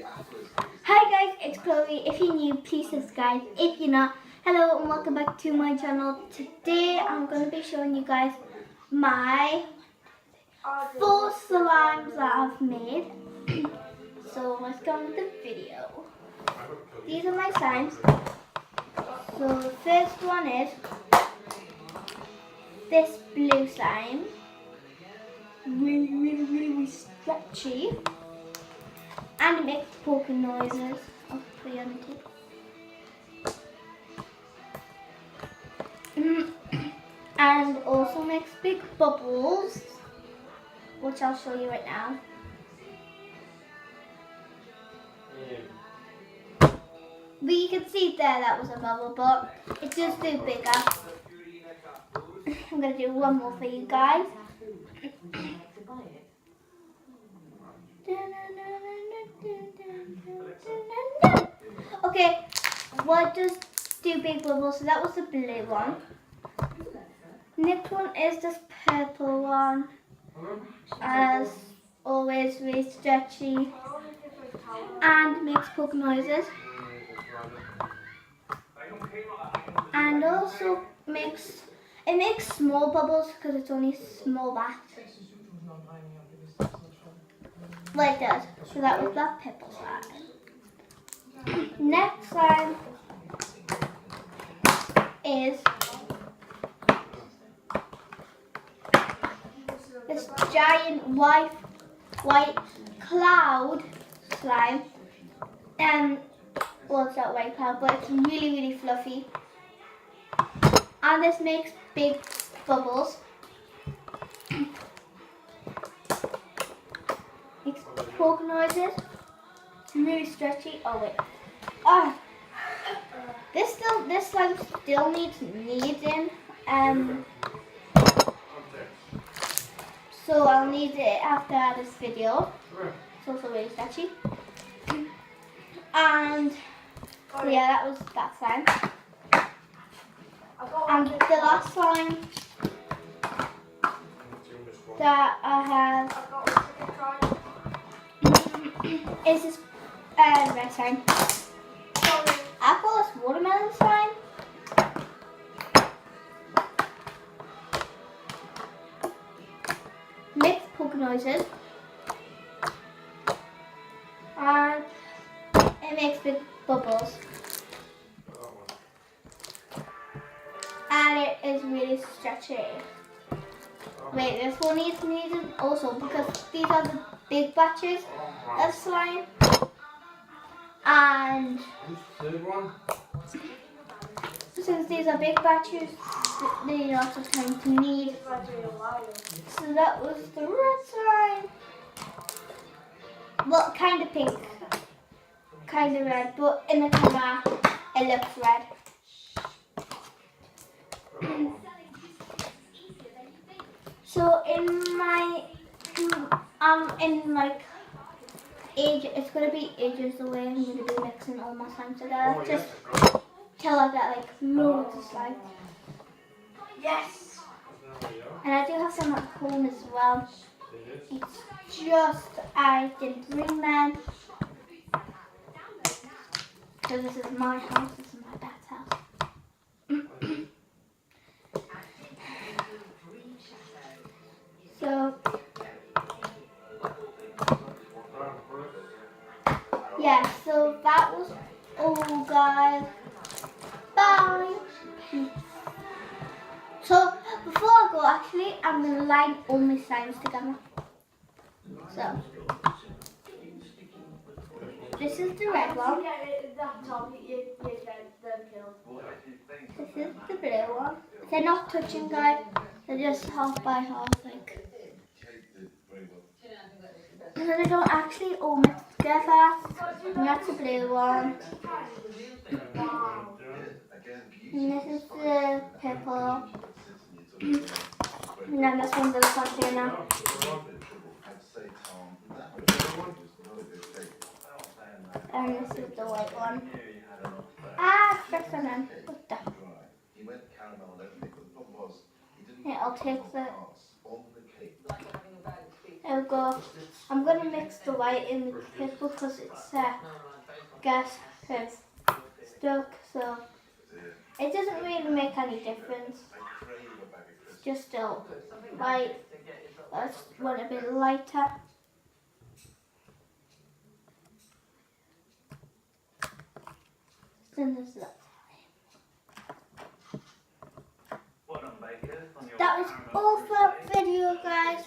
Hi guys, it's Chloe. If you're new, please subscribe. If you're not, hello and welcome back to my channel. Today I'm going to be showing you guys my 4 slimes that I've made. So let's go on with the video. These are my slimes. So the first one is this blue slime. Really stretchy. And it makes poking noises. I'll put it on the and also makes big bubbles, which I'll show you right now. But you can see there that was a bubble, but it does do bigger. I'm going to do one more for you guys. Okay, what does do big bubbles? So that was the blue one. Next one is this purple one. As always, really stretchy and makes poke noises. And also makes small bubbles because it's only small batch. Like that. So that was that purple slime. Next slime is this giant white cloud slime. Well, it's not white cloud, but it's really fluffy. And this makes big bubbles. Makes poke noises. It's really stretchy. Oh wait. This slime still needs kneading. So I'll knead it after this video. It's also really stretchy. And so yeah, that was that slime. And the last slime that I have is this red slime. I call this watermelon slime. Makes poke noises. And it makes big bubbles. And it is really stretchy. Wait, this one needs kneaded also because these are the big batches of slime. And since these are big batches, they need lots of time to knead. So that was the red slime. Well, kind of pink, kind of red, but in the camera it looks red. So in like age, it's gonna be ages away. I'm gonna be mixing all my slime together just till I get like loads of slime. Yes. And I do have some at home as well. It's just I didn't bring them because this is my house. This is my dad's house. So yeah, so that was all, guys. Bye. So before I go, actually, I'm gonna line all my slimes together. So this is the red one. This is the blue one. They're not touching, guys. They're just half by half, like. So they don't actually all mix together. And that's the blue one. And this is the purple. And then this one's the container. And this is the white one. Fix them in. What the? Yeah, I'll take the. go. I'm going to mix the white in with the purple because it's gas has stuck, so it doesn't really make any difference. It's just still white. I just want a bit lighter. Then there's that. That was all for that video, guys.